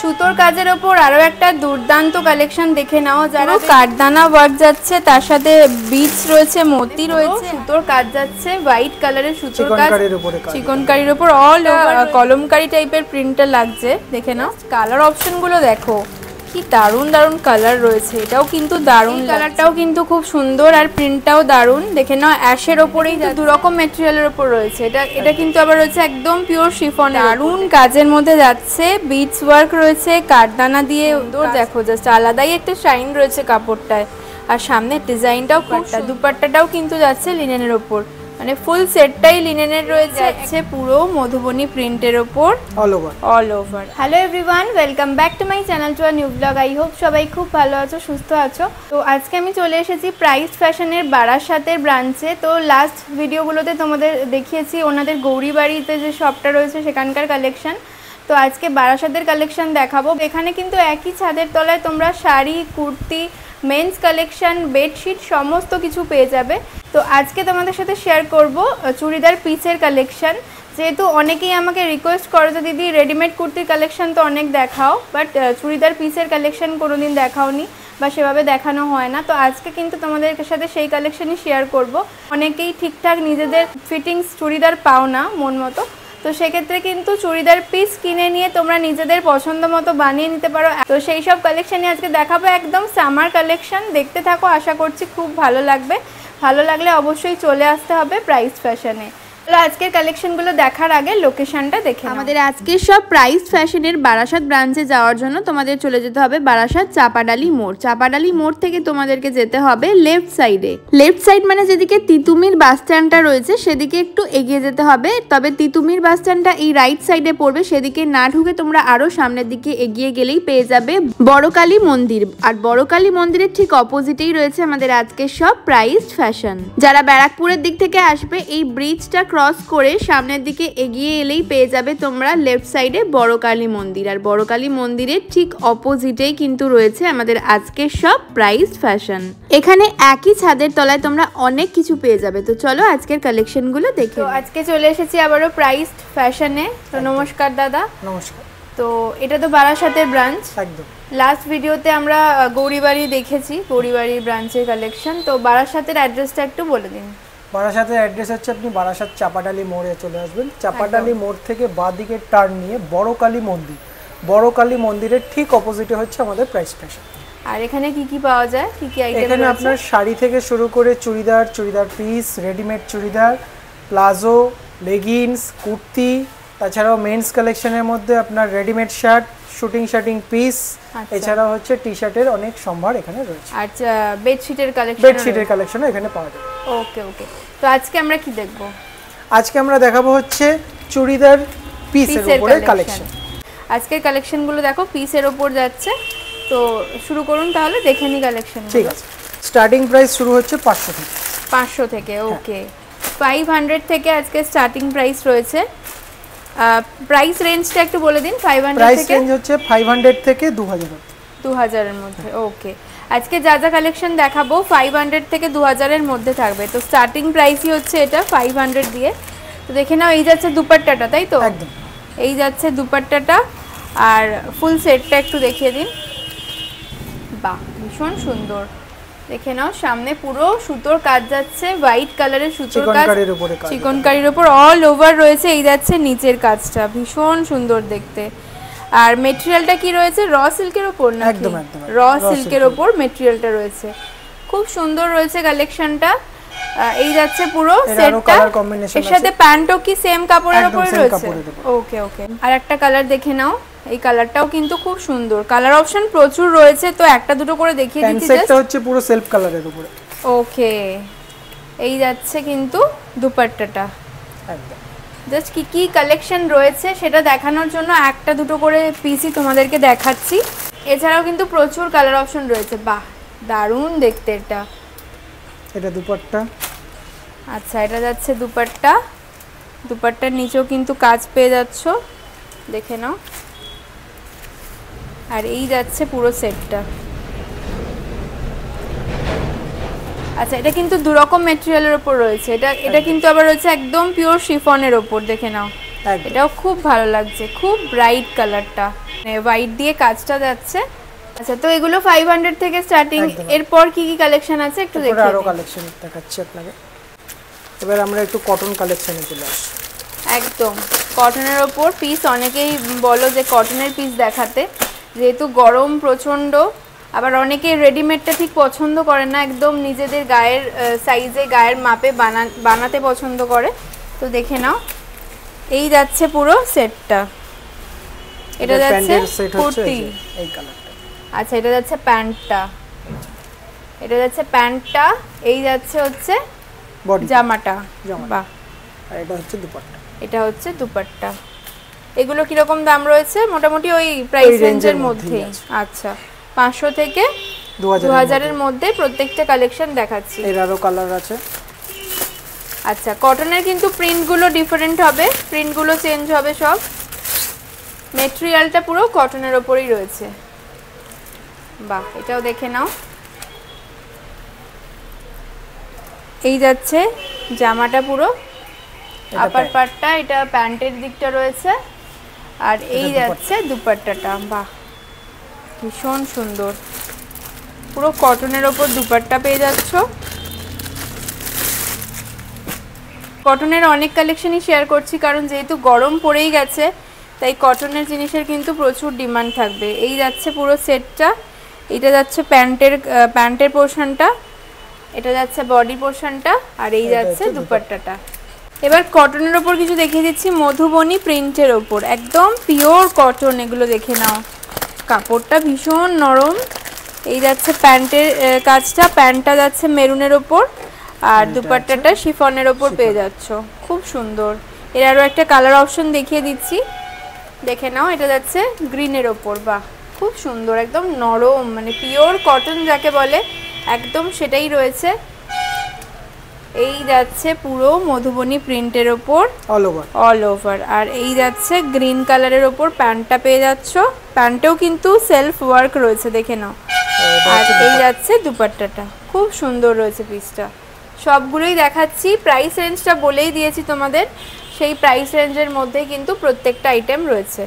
সুতোর কাজের ওপর আরো একটা দুর্দান্ত কালেকশন দেখে নাও, যারা কাঠদানা ওয়ার্ক যাচ্ছে, তার সাথে বিটস রয়েছে, মতি রয়েছে, সুতোর কাজ যাচ্ছে, হোয়াইট কালারের সুতোর কাজ, চিকনকারির উপর অল কলমকারি টাইপের প্রিন্টটা লাগছে। দেখে নাও কালার অপশন গুলো, দেখো কি দারুণ দারুণ কালার রয়েছে। এটাও কিন্তু দারুণ, কালারটাও কিন্তু খুব সুন্দর আর প্রিন্টটাও দারুণ। দেখে নাও অ্যাশের ওপরেই দু রকম ম্যাটেরিয়ালের ওপর রয়েছে। এটা কিন্তু আবার রয়েছে একদম পিওর শিফন, দারুণ কাজের মধ্যে যাচ্ছে, বিটস ওয়ার্ক রয়েছে, কাঠদানা দিয়ে দেখো জাস্ট আলাদাই একটা শাইন রয়েছে কাপড়টায়। আর সামনের ডিজাইনটাও খুব, দুপাট্টাটাও কিন্তু যাচ্ছে লিনেনের ওপর, মানে ফুল সেটটাই লিনেনের রয়েছে, যাচ্ছে পুরো মধুবনী প্রিন্টের ওপর all over. Hello everyone, welcome back to my channel, to a new blog. I hope সবাই খুব ভালো আছো, সুস্থ আছো। তো আজকে আমি চলে এসেছি প্রাইস ফ্যাশনের বারাসাতের ব্রাঞ্চে। তো লাস্ট ভিডিওগুলোতে তোমাদের দেখিয়েছি ওনাদের গৌরীবাড়িতে যে শপটা রয়েছে সেখানকার কালেকশন। তো আজকে বারাসাতের কালেকশন দেখাবো। এখানে কিন্তু একই ছাদের তলায় তোমরা sari, kurti, men's collection, bedsheet সমস্ত কিছু পেয়ে যাবে। তো আজকে তোমাদের সাথে শেয়ার করব চুড়িদার পিসের কালেকশন। যেহেতু অনেকেই আমাকে রিকোয়েস্ট করো যে দিদি রেডিমেড কুর্তির কালেকশন তো অনেক দেখাও, বাট চুড়িদার পিসের কালেকশন কোনোদিন দেখাওনি বা সেভাবে দেখানো হয় না। তো আজকে কিন্তু তোমাদের সাথে সেই কালেকশনই শেয়ার করব। অনেকেই ঠিকঠাক নিজেদের ফিটিংস চুড়িদার পাও না মন মতো, তো সেক্ষেত্রে কিন্তু চুড়িদার পিস কিনে নিয়ে তোমরা নিজেদের পছন্দ মতো বানিয়ে নিতে পারো। তো সেই সব কালেকশনই আজকে দেখাবো, একদম সামার কালেকশন। দেখতে থাকো, আশা করছি খুব ভালো লাগবে। ভালো লাগলে অবশ্যই চলে আসতে হবে প্রাইস ফ্যাশনে। আজকের কালেকশনগুলো দেখার আগে লোকেশনটা দেখে, আমাদের আজকের সব প্রাইস ফ্যাশনের বারাসাত ব্রাঞ্চে যাওয়ার জন্য তোমাদের চলে যেতে হবে বারাসাত চাপাডালি মোড়। চাপাডালি মোড় থেকে তোমাদেরকে যেতে হবে লেফট সাইডে। লেফট সাইড মানে যেদিকে তিতুমির বাস স্ট্যান্ডটা রয়েছে সেদিকে একটু এগিয়ে যেতে হবে। তবে তিতুমির বাস স্ট্যান্ডটা এই রাইট সাইডে পড়বে, সেদিকে না ঢুকে তোমরা আরো সামনের দিকে এগিয়ে গেলেই পেয়ে যাবে বড়কালী মন্দির। আর বড়কালী মন্দিরের ঠিক অপোজিটেই রয়েছে আমাদের আজকের সব প্রাইস ফ্যাশন। যারা ব্যারাকপুরের দিক থেকে আসবে, এই ব্রিজটা ক্রস করে সামনের দিকে এগিয়ে এলেই পেয়ে যাবে তোমরা লেফট সাইডে বড়কালী মন্দির। আর বড়কালী মন্দিরের ঠিক অপোজিটেই কিন্তু রয়েছে আমাদের আজকের সব প্রাইস ফ্যাশন। এখানে একই ছাদের তলায় তোমরা অনেক কিছু পেয়ে যাবে। তো চলো আজকের কালেকশনগুলো দেখে। তো আজকে চলে এসেছি আবারও প্রাইস ফ্যাশনে। তো নমস্কার দাদা। নমস্কার। তো এটা তো বারাসাতের ব্রাঞ্চ। একদম। লাস্ট ভিডিওতে আমরা গৌরীবাড়ি দেখেছি, গৌরীবাড়ির ব্রাঞ্চের কালেকশন। তো বারাসাতের অ্যাড্রেসটা একটু বলে দিন। বারাসাতের অ্যাড্রেস হচ্ছে, আপনি বারাসাত চাপাডালি মোড়ে চলে আসবেন। চাপাডালি মোড় থেকে বাঁ দিকে টার্ন নিয়ে বড়কালী মন্দির, বড়কালী মন্দিরের ঠিক অপোজিটে হচ্ছে আমাদের প্রাইস ফ্যাশন। আর এখানে কি কি পাওয়া যায়, কি কি আইটেম? এখানে আপনার শাড়ি থেকে শুরু করে churidar, churidar piece, readymade churidar, palazzo, leggings, kurti, তাছাড়াও মেন্স কালেকশনের মধ্যে আপনার রেডিমেড শার্ট, শুটিং শার্টিং পিস, এছাড়াও হচ্ছে টি শার্টের অনেক সম্ভার এখানে রয়েছে। আচ্ছা, বেডশিটের কালেকশন, বেডশিটের কালেকশনও এখানে পাওয়া যায়। ওকে ওকে। তো আজকে আমরা কি দেখব? আজকে আমরা দেখাবো হচ্ছে চুড়িদার পিসের উপরে কালেকশন। আজকের কালেকশনগুলো দেখো পিসের উপর যাচ্ছে। তো শুরু করুন তাহলে, দেখে নি কালেকশন। ঠিক আছে। স্টার্টিং প্রাইস শুরু হচ্ছে 500 থেকে। 500 থেকে, ওকে। 500 থেকে আজকে স্টার্টিং প্রাইস রয়েছে। প্রাইস রেঞ্জটা একটু বলে দিন। 500 থেকে প্রাইস রেঞ্জ হচ্ছে 500 থেকে 2000 2000 এর মধ্যে। ওকে, আজকে যা যা কালেকশন দেখাবো 500 থেকে 2000 এর মধ্যে থাকবে। তো স্টার্টিং প্রাইসই হচ্ছে এটা 500 দিয়ে। তো দেখে নাও, এই যাচ্ছে দুপাট্টাটা, তাই তো? একদম, এই যাচ্ছে দুপাট্টাটা। আর ফুল সেটটা একটু দেখিয়ে দিন। বাহ, ভীষণ সুন্দর। দেখে নাও, সামনে পুরো সুতোর কাজ যাচ্ছে, হোয়াইট কালারের সুতোর কাজ, চিকনকারির উপর অল ওভার রয়েছে। এই যাচ্ছে নিচের কাজটা, ভীষণ সুন্দর দেখতে। আর মেটেরিয়ালটা কি রয়েছে? র সিল্কের উপর না? একদম একদম, র সিল্কের উপর মেটেরিয়ালটা রয়েছে। খুব সুন্দর রয়েছে কালেকশনটা। এই যাচ্ছে পুরো সেটটা। এর সাথে প্যান্টও কি সেম কাপড়ের উপরে রয়েছে? ওকে ওকে। আর একটা কালার দেখে নাও, এই কালারটাও কিন্তু খুব সুন্দর। কালার অপশন প্রচুর রয়েছে, তো একটা দুটো করে দেখিয়ে দিচ্ছি। এটা হচ্ছে পুরো সেলফ কালারের উপরে। ওকে, এই যাচ্ছে কিন্তু দুপাট্টাটা। একদম। জাস্ট কি কি কালেকশন রয়েছে সেটা দেখানোর জন্য একটা দুটো করে পিসি তোমাদেরকে দেখাচ্ছি। এছাড়াও কিন্তু প্রচুর কালার অপশন রয়েছে। বাহ, দারুণ দেখতে এটা। এটা দুপাট্টা। আচ্ছা, এটা যাচ্ছে দুপাট্টা। দুপাট্টার নিচেও কিন্তু কাজ পেয়ে যাচ্ছ, দেখে নাও। আর এই যাচ্ছে পুরো সেটটা। আচ্ছা, এটা কিন্তু দু রকম ম্যাটেরিয়ালের উপর রয়েছে। এটা কিন্তু আবার রয়েছে একদম পিওর শিফনের উপর, দেখে নাও। এটাও খুব ভালো লাগছে, খুব ব্রাইট কালারটা। হোয়াইট দিয়ে কাজটা যাচ্ছে। আচ্ছা, তো এগুলো 500 থেকে স্টার্টিং। এরপর কি কি কালেকশন আছে একটু দেখি। আরো কালেকশন দেখাচ্ছি আপনাকে। এবার আমরা একটু কটন কালেকশনে চলে আসি। একদম কটনের ওপর পিস, অনেকেই বলো যে কটনের পিস দেখাতে, যেহেতু গরম প্রচণ্ড, আবার অনেকেই রেডিমেডটা ঠিক পছন্দ করে না, একদম নিজেদের গায়ের সাইজে গায়ের মাপে বানাতে পছন্দ করে। তো দেখে নাও, এই যাচ্ছে পুরো সেটটা। এটা যাচ্ছে কুর্তি, এই কালারটা। আচ্ছা, এটা যাচ্ছে প্যান্টটা, এটা যাচ্ছে প্যান্টটা, এই যাচ্ছে হচ্ছে জামাটা। বাহ। আর এটা হচ্ছে দুপাট্টা, এটা হচ্ছে দুপাট্টা। এগুলো কিরকম দাম রয়েছে? মোটামুটি ওই প্রাইস রেঞ্জের মধ্যে। আচ্ছা, 500 থেকে 2000 এর মধ্যে প্রত্যেকটা কালেকশন দেখাচ্ছি। এর আরো কালার আছে। আচ্ছা, কটনের কিন্তু প্রিন্টগুলো ডিফারেন্ট হবে, প্রিন্টগুলো চেঞ্জ হবে সব। ম্যাটেরিয়ালটা পুরো কটনের ওপরই রয়েছে। বাহ, এটাও দেখে নাও। এই যাচ্ছে জামাটা পুরো, আপার পার্টটা, এটা প্যান্টের দিকটা রয়েছে, আর এই যাচ্ছে দুপাট্টাটা। বাহ, ভীষণ সুন্দর, পুরো কটনের ওপর দুপাট্টা পেয়ে যাচ্ছ। কটনের অনেক কালেকশনই শেয়ার করছি, কারণ যেহেতু গরম পড়েই গেছে, তাই কটনের জিনিসের কিন্তু প্রচুর ডিমান্ড থাকবে। এই যাচ্ছে পুরো সেটটা, এটা যাচ্ছে প্যান্টের পোর্শনটা, এটা যাচ্ছে বডি পোর্শনটা, আর এই যাচ্ছে দুপাট্টাটা। এবার কটনের ওপর কিছু দেখিয়ে দিচ্ছি, মধুবনী প্রিন্টের ওপর, একদম পিওর কটন। এগুলো দেখে নাও, কাপড়টা ভীষণ নরম। এই যাচ্ছে প্যান্টের কাজটা, প্যান্টটা যাচ্ছে মেরুনের ওপর, আর দুপাট্টাটা শিফনের ওপর পেয়ে যাচ্ছ। খুব সুন্দর। এর আরও একটা কালার অপশন দেখিয়ে দিচ্ছি, দেখে নাও। এটা যাচ্ছে গ্রিনের ওপর। বাহ, খুব সুন্দর, একদম নরম, মানে পিওর কটন যাকে বলে, একদম সেটাই রয়েছে। এই যাচ্ছে পুরো মধুবনী প্রিন্টের ওপর অল ওভার, আর এই যাচ্ছে গ্রিন কালারের ওপর প্যান্টটা পেয়ে যাচ্ছ। প্যান্টেও কিন্তু সেলফ ওয়ার্ক রয়েছে, দেখে নাও। আর এই যাচ্ছে দুপাট্টাটা, খুব সুন্দর রয়েছে পিসটা। সবগুলোই দেখাচ্ছি, প্রাইস রেঞ্জটা বলেই দিয়েছি তোমাদের, সেই প্রাইস রেঞ্জের মধ্যে কিন্তু প্রত্যেকটা আইটেম রয়েছে।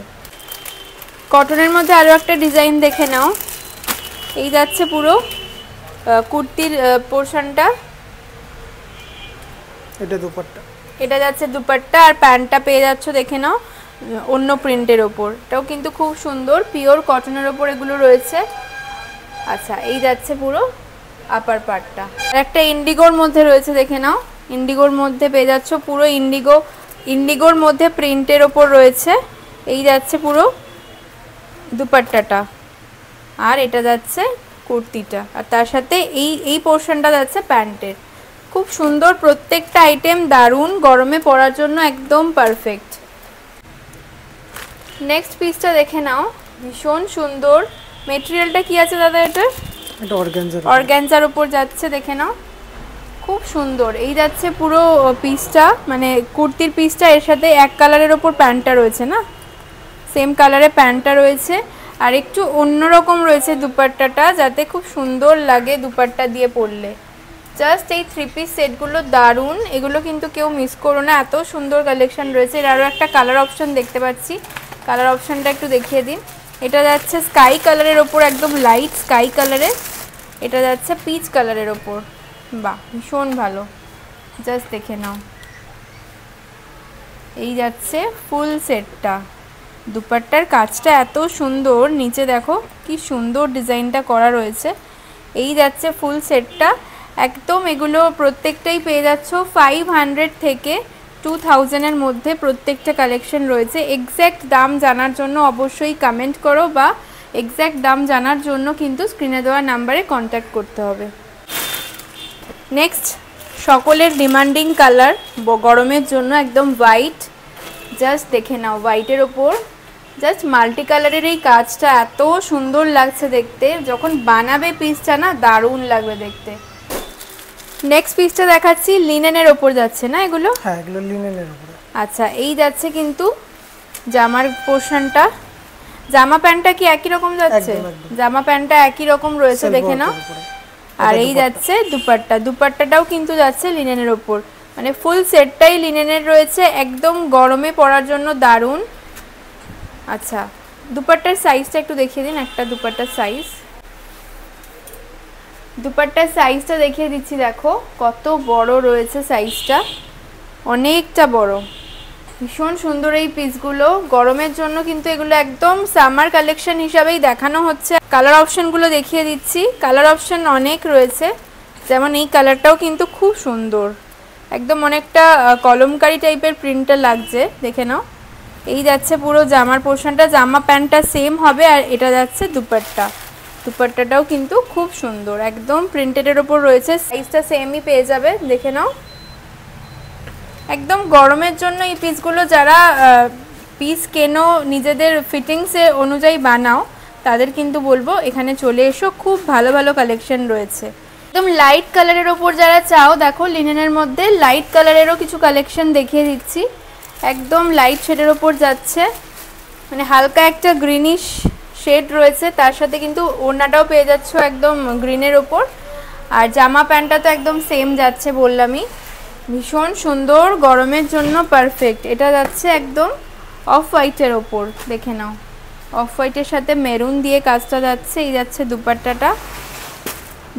কটনের মধ্যে আরও একটা ডিজাইন দেখে নাও। এই যাচ্ছে পুরো কুর্তির পোর্শনটা, এটা দুপাট্টা, এটা যাচ্ছে দুপাট্টা, আর প্যান্টটা পেয়ে যাচ্ছ দেখে নাও অন্য প্রিন্টের ওপর। এটাও কিন্তু খুব সুন্দর, পিওর কটনের ওপর এগুলো রয়েছে। আচ্ছা, এই যাচ্ছে পুরো আপার পার্টটা। আর একটা ইন্ডিগোর মধ্যে রয়েছে, দেখে নাও। ইন্ডিগোর মধ্যে পেয়ে যাচ্ছ পুরো ইন্ডিগোর মধ্যে প্রিন্টের ওপর রয়েছে। এই যাচ্ছে পুরো দুপাট্টাটা, আর এটা যাচ্ছে কুর্তিটা, আর তার সাথে এই পোর্শনটা যাচ্ছে প্যান্টের। খুব সুন্দর, প্রত্যেকটা আইটেম দারুণ, গরমে পরার জন্য একদম পারফেক্ট। নেক্সট পিসটা দেখে নাও, ভীষণ সুন্দর। মেটেরিয়ালটা কি আছে দাদা? এটা অর্গানজার উপর যাচ্ছে, দেখে নাও, খুব সুন্দর। এই যাচ্ছে পুরো পিসটা, মানে কুর্তির পিসটা, এর সাথে এক কালারের ওপর প্যান্টটা রয়েছে না, সেম কালারে প্যান্টটা রয়েছে, আর একটু অন্যরকম রয়েছে দুপাট্টাটা, যাতে খুব সুন্দর লাগে দুপাট্টা দিয়ে পরলে। জাস্ট এই 3 পিস সেটগুলো দারুণ, এগুলো কিন্তু কেউ মিস করো না, এত সুন্দর কালেকশন রয়েছে। এর আরও একটা কালার অপশন দেখতে পাচ্ছি, কালার অপশনটা একটু দেখিয়ে দিন। এটা যাচ্ছে স্কাই কালারের ওপর, একদম লাইট স্কাই কালারের, এটা যাচ্ছে পিচ কালারের ওপর। বাহ, ভীষণ ভালো, জাস্ট দেখে নাও। এই যাচ্ছে ফুল সেটটা, দুপাট্টার কাজটা এত সুন্দর, নিচে দেখো কি সুন্দর ডিজাইনটা করা রয়েছে। এই যাচ্ছে ফুল সেটটা, একদম এগুলো প্রত্যেকটাই পেয়ে যাচ্ছ 500 থেকে 2000 এর মধ্যে প্রত্যেকটা কালেকশন রয়েছে। এক্স্যাক্ট দাম জানার জন্য অবশ্যই কমেন্ট করো, বা এক্স্যাক্ট দাম জানার জন্য কিন্তু স্ক্রিনে দেওয়া নাম্বারে কন্ট্যাক্ট করতে হবে। নেক্সট, সকলের ডিমান্ডিং কালার গরমের জন্য, একদম হোয়াইট। জাস্ট দেখে নাও, হোয়াইটের ওপর জাস্ট মাল্টি কালারের এই কাজটা এত সুন্দর লাগছে দেখতে, যখন বানাবে পিসটা না, দারুণ লাগবে দেখতে। নেক্সট পিসটা দেখাচ্ছি, লিনেনের ওপর যাচ্ছে না এগুলো? হ্যাঁ, এগুলো লিনেনের ওপর। আচ্ছা, এই যাচ্ছে কিন্তু জামার পোর্শনটা, জামা প্যান্টটা কি একই রকম যাচ্ছে? জামা প্যান্টটা একই রকম রয়েছে, দেখে নাও। আর এই যাচ্ছে দুপাট্টা, দুপাট্টাটাও কিন্তু যাচ্ছে লিনেনের ওপর, মানে ফুল সেটটাই লিনেনের রয়েছে, একদম গরমে পরার জন্য দারুণ। আচ্ছা, দুপাট্টার সাইজটা একটু দেখিয়ে দিন, একটা দুপাট্টার সাইজ। দুপাট্টার সাইজটা দেখিয়ে দিচ্ছি, দেখো কত বড় রয়েছে সাইজটা, অনেকটা বড়। ভীষণ সুন্দর এই পিসগুলো, গরমের জন্য কিন্তু এগুলো একদম সামার কালেকশন হিসাবেই দেখানো হচ্ছে। কালার অপশনগুলো দেখিয়ে দিচ্ছি, কালার অপশন অনেক রয়েছে। যেমন এই কালারটাও কিন্তু খুব সুন্দর, একদম অনেকটা কলমকারি টাইপের প্রিন্টটা লাগছে, দেখে নাও। এই যাচ্ছে পুরো জামার পোর্শনটা, জামা প্যান্টটা সেম হবে, আর এটা যাচ্ছে দুপাট্টা। দুপাট্টাটাও কিন্তু খুব সুন্দর, একদম প্রিন্টেডের ওপর রয়েছে, সাইজটা সেমই পেয়ে যাবে, দেখে নাও। একদম গরমের জন্য এই পিসগুলো যারা পিস কেনো নিজেদের ফিটিংসে অনুযায়ী বানাও, তাদের কিন্তু বলবো এখানে চলে এসো, খুব ভালো ভালো কালেকশন রয়েছে। একদম লাইট কালারের ওপর যারা চাও, দেখো লিনেনের মধ্যে লাইট কালারেরও কিছু কালেকশন দেখিয়ে দিচ্ছি। একদম লাইট শেডের ওপর যাচ্ছে, মানে হালকা একটা গ্রিনিশ শেড রয়েছে, তার সাথে কিন্তু ওড়নাটাও পেয়ে যাচ্ছ একদম গ্রিনের ওপর, আর জামা প্যান্টটা তো একদম সেম যাচ্ছে বললামই। ভীষণ সুন্দর, গরমের জন্য পারফেক্ট। এটা যাচ্ছে একদম অফ হোয়াইটের ওপর, দেখে নাও, অফ হোয়াইটের সাথে মেরুন দিয়ে কাজটা যাচ্ছে। এই যাচ্ছে দুপাট্টাটা,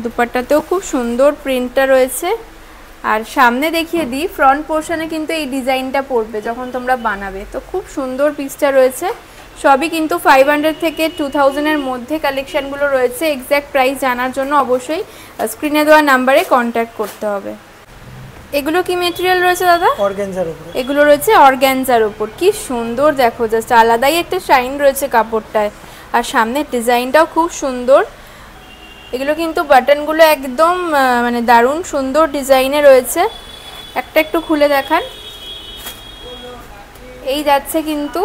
দুপাট্টাতেও খুব সুন্দর প্রিন্টটা রয়েছে। আর সামনে দেখিয়ে দিই, ফ্রন্ট পোর্শনে কিন্তু এই ডিজাইনটা পড়বে যখন তোমরা বানাবে, তো খুব সুন্দর পিসটা রয়েছে। সবই কিন্তু 500 থেকে 2000-এর মধ্যে কালেকশানগুলো রয়েছে। এক্স্যাক্ট প্রাইস জানার জন্য অবশ্যই স্ক্রিনে দেওয়া নাম্বারে কন্ট্যাক্ট করতে হবে। এগুলো কি মেটেরিয়াল রয়েছে দাদা? অর্গানজার উপর। এগুলো রয়েছে অর্গানজার উপর, কি সুন্দর দেখো, জাস্ট আলাদাই একটা শাইন রয়েছে কাপড়টায়, আর সামনের ডিজাইনটাও খুব সুন্দর। এগুলো কিন্তু বাটনগুলো একদম মানে দারুণ সুন্দর ডিজাইনে রয়েছে। একটা একটু খুলে দেখান। এই যাচ্ছে কিন্তু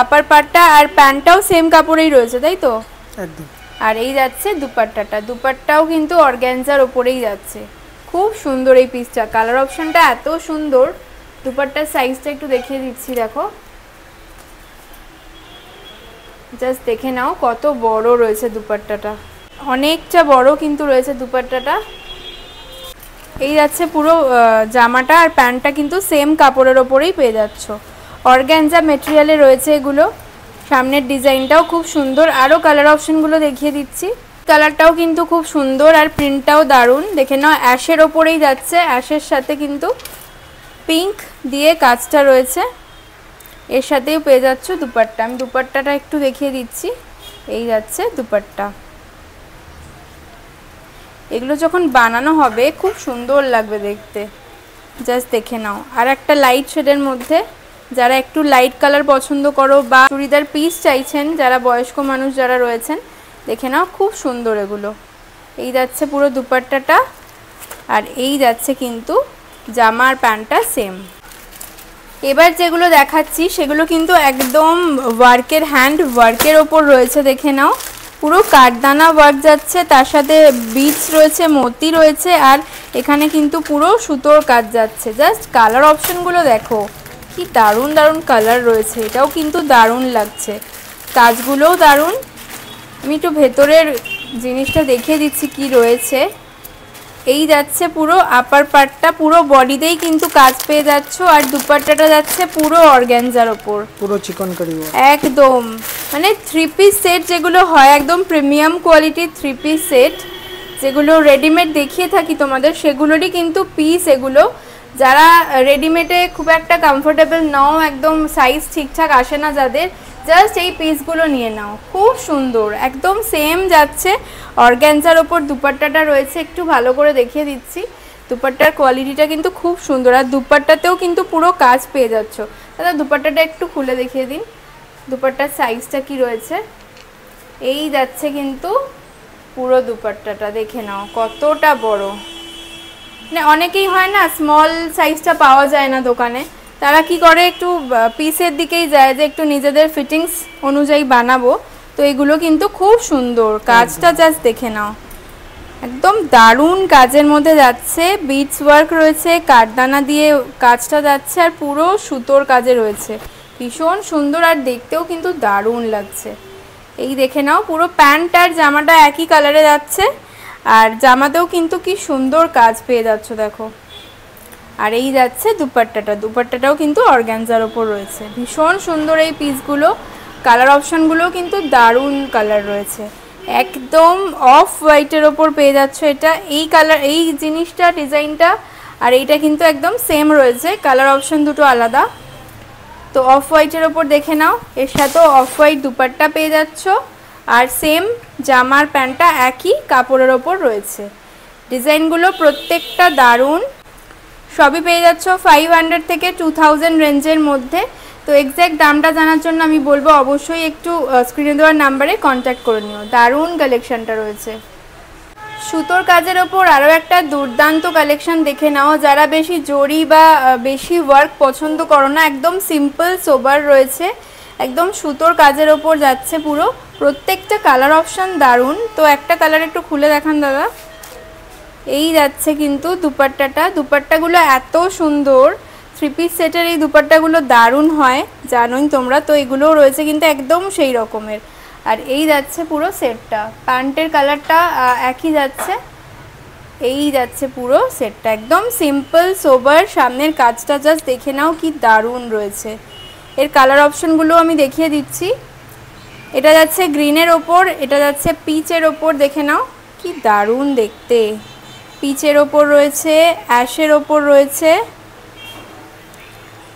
আপার পার্টটা, আর প্যান্টটাও সেম কাপড়েই রয়েছে, তাই তো? একদম। আর এই যাচ্ছে দুপাট্টাটা, দুপাট্টাও কিন্তু অর্গানজার ওপরেই যাচ্ছে, খুব সুন্দর এই পিসটা। কালার অপশনটা এত সুন্দর। দুপাট্টার সাইজটা একটু দেখিয়ে দিচ্ছি, দেখো জাস্ট দেখে নাও কত বড় রয়েছে দুপাট্টাটা, অনেকটা বড় কিন্তু রয়েছে দুপাট্টাটা। এই যাচ্ছে পুরো জামাটা, আর প্যান্টটা কিন্তু সেম কাপড়ের ওপরেই পেয়ে যাচ্ছ, অর্গানজা মেটেরিয়ালে রয়েছে এগুলো। সামনের ডিজাইনটাও খুব সুন্দর। আরও কালার অপশনগুলো দেখিয়ে দিচ্ছি, কালারটাও কিন্তু খুব সুন্দর, আর প্রিন্টটাও দারুণ, দেখে নাও। অ্যাশের ওপরেই যাচ্ছে, অ্যাশের সাথে কিন্তু পিঙ্ক দিয়ে কাজটা রয়েছে, এর সাথেও পেয়ে যাচ্ছ দুপাট্টা। আমি দুপাট্টাটা একটু দেখিয়ে দিচ্ছি, এই যাচ্ছে দুপাট্টা। এগুলো যখন বানানো হবে খুব সুন্দর লাগবে দেখতে, জাস্ট দেখে নাও। আর একটা লাইট শেডের মধ্যে, যারা একটু লাইট কালার পছন্দ করো বা চুড়িদার পিস চাইছেন, যারা বয়স্ক মানুষ যারা রয়েছেন, দেখে নাও খুব সুন্দর এগুলো। এই যাচ্ছে পুরো দুপাট্টাটা, আর এই যাচ্ছে কিন্তু জামা আর প্যান্টটা সেম। এবার যেগুলো দেখাচ্ছি সেগুলো কিন্তু একদম ওয়ার্কের, হ্যান্ড ওয়ার্কের ওপর রয়েছে, দেখে নাও। পুরো কাঠদানা ওয়ার্ক যাচ্ছে, তার সাথে বিটস রয়েছে, মতি রয়েছে, আর এখানে কিন্তু পুরো সুতোর কাজ যাচ্ছে। জাস্ট কালার অপশনগুলো দেখো, কি দারুণ দারুণ কালার রয়েছে, এটাও কিন্তু দারুণ লাগছে, কাজগুলোও দারুণ। আমি একটু ভেতরের জিনিসটা দেখিয়ে দিচ্ছি কি রয়েছে। এই যাচ্ছে পুরো আপার পার্টটা, পুরো বডিতেই কিন্তু কাজ পেয়ে যাচ্ছ, আর দুপাট্টাটা যাচ্ছে পুরো অর্গানজার ওপর, পুরো চিকনকারি একদম, মানে 3 পিস সেট যেগুলো হয়, একদম প্রিমিয়াম কোয়ালিটির 3 পিস সেট যেগুলো রেডিমেড দেখিয়ে থাকি তোমাদের, সেগুলোরই কিন্তু পিস এগুলো। যারা রেডিমেডে খুব একটা কমফোর্টেবল নাও, একদম সাইজ ঠিকঠাক আসে না যাদের, জাস্ট এই পিসগুলো নিয়ে নাও, খুব সুন্দর, একদম সেম যাচ্ছে। অর্গানজার ওপর দুপাট্টাটা রয়েছে, একটু ভালো করে দেখিয়ে দিচ্ছি। দুপাট্টার কোয়ালিটিটা কিন্তু খুব সুন্দর, আর দুপাট্টাতেও কিন্তু পুরো কাজ পেয়ে যাচ্ছ। দাদা দুপাট্টাটা একটু খুলে দেখিয়ে দিন, দুপাট্টার সাইজটা কি রয়েছে। এই যাচ্ছে কিন্তু পুরো দুপাট্টাটা, দেখে নাও কতটা বড়। মানে অনেকেই হয় না, স্মল সাইজটা পাওয়া যায় না দোকানে, তারা কি করে একটু পিসের দিকেই যায়, যে একটু নিজেদের ফিটিংস অনুযায়ী বানাবো। তো এগুলো কিন্তু খুব সুন্দর, কাজটা জাস্ট দেখে নাও, একদম দারুণ কাজের মধ্যে যাচ্ছে। বিটস ওয়ার্ক রয়েছে, কাঠদানা দিয়ে কাজটা যাচ্ছে, আর পুরো সুতোর কাজে রয়েছে, ভীষণ সুন্দর, আর দেখতেও কিন্তু দারুণ লাগছে। এই দেখে নাও, পুরো প্যান্ট আর জামাটা একই কালারে যাচ্ছে, আর জামাতেও কিন্তু কি সুন্দর কাজ পেয়ে যাচ্ছ, দেখো। আর এই যাচ্ছে দুপাট্টাটা, দুপাট্টাটাও কিন্তু অর্গানজার ওপর রয়েছে, ভীষণ সুন্দর এই পিসগুলো। কালার অপশনগুলো কিন্তু দারুণ কালার রয়েছে, একদম অফ হোয়াইটের ওপর পেয়ে যাচ্ছ এটা। এই কালার, এই জিনিসটা, ডিজাইনটা আর এইটা কিন্তু একদম সেম রয়েছে, কালার অপশন দুটো আলাদা। তো অফ হোয়াইটের ওপর দেখে নাও, এর সাথেও অফ হোয়াইট দুপাট্টা পেয়ে যাচ্ছ, আর সেম জামার প্যান্টটা একই কাপড়ের ওপর রয়েছে। ডিজাইনগুলো প্রত্যেকটা দারুণ, সবই পেয়ে যাচ্ছ 500 থেকে 2000 রেঞ্জের মধ্যে। তো এক্স্যাক্ট দামটা জানার জন্য আমি বলবো অবশ্যই একটু স্ক্রিনে দেওয়ার নাম্বারে কন্ট্যাক্ট করে নিও। দারুণ কালেকশনটা রয়েছে। সুতোর কাজের ওপর আরও একটা দুর্দান্ত কালেকশন দেখে নাও। যারা বেশি জরি বা বেশি ওয়ার্ক পছন্দ করো না, একদম সিম্পল সোবার রয়েছে, একদম সুতোর কাজের ওপর যাচ্ছে পুরো। প্রত্যেকটা কালার অপশান দারুণ। তো একটা কালার একটু খুলে দেখান দাদা। এই যাচ্ছে কিন্তু দুপাট্টাটা, দুপাট্টাগুলো এত সুন্দর, 3 পিস সেটের এই দুপাট্টাগুলো দারুণ হয় জানোই তোমরা। তো এগুলোও রয়েছে কিন্তু একদম সেই রকমের। আর এই যাচ্ছে পুরো সেটটা, প্যান্টের কালারটা একই যাচ্ছে, এই যাচ্ছে পুরো সেটটা একদম সিম্পল সোবার। সামনের কাজটা জাস্ট দেখে নাও কি দারুণ রয়েছে। এর কালার অপশনগুলো আমি দেখিয়ে দিচ্ছি। এটা যাচ্ছে গ্রিনের ওপর, এটা যাচ্ছে পিচের ওপর, দেখে নাও কি দারুণ দেখতে। পিচের ওপর রয়েছে, অ্যাশের ওপর রয়েছে,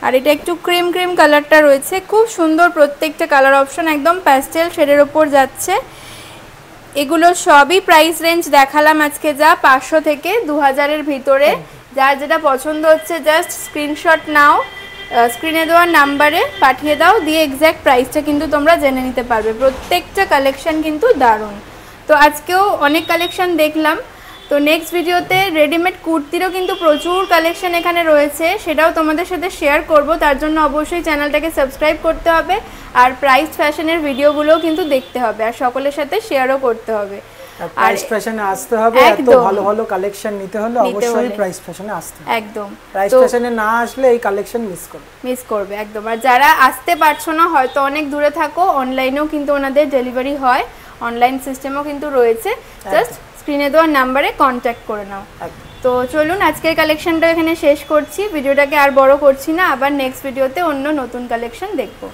আর এটা একটু ক্রিম ক্রিম কালারটা রয়েছে, খুব সুন্দর প্রত্যেকটা কালার অপশন, একদম প্যাস্টেল শেডের ওপর যাচ্ছে। এগুলো সবই প্রাইস রেঞ্জ দেখালাম আজকে, যা 500 থেকে 2000-এর ভিতরে। যার যেটা পছন্দ হচ্ছে জাস্ট স্ক্রিনশট নাও, স্ক্রিনে দেওয়ার নাম্বারে পাঠিয়ে দাও, দিয়ে এক্স্যাক্ট প্রাইসটা কিন্তু তোমরা জেনে নিতে পারবে। প্রত্যেকটা কালেকশন কিন্তু দারুণ। তো আজকেও অনেক কালেকশন দেখলাম। তো নেক্সট ভিডিওতে রেডিমেড কুর্তিরও কিন্তু প্রচুর কালেকশন এখানে রয়েছে, সেটাও তোমাদের সাথে শেয়ার করব। তার জন্য অবশ্যই চ্যানেলটাকে সাবস্ক্রাইব করতে হবে, আর প্রাইস ফ্যাশনের ভিডিওগুলোও কিন্তু দেখতে হবে, আর সকলের সাথে শেয়ারও করতে হবে। আর প্রাইস ফ্যাশনে আসতে হবে, এত ভালো ভালো কালেকশন নিতে হলে অবশ্যই প্রাইস ফ্যাশনে আসতে হবে। একদম, প্রাইস ফ্যাশনে না আসলে এই কালেকশন মিস করবে একদম। আর যারা আসতে পারছো না, হয়তো অনেক দূরে থাকো, অনলাইনেও কিন্তু ওনাদের ডেলিভারি হয়, অনলাইন সিস্টেমও কিন্তু রয়েছে, জাস্ট স্ক্রিনে দেওয়ার নাম্বারে কন্ট্যাক্ট করে নাও। তো চলুন আজকের কালেকশনটা এখানে শেষ করছি, ভিডিওটাকে আর বড় করছি না, আবার নেক্সট ভিডিওতে অন্য নতুন কালেকশন দেখবো।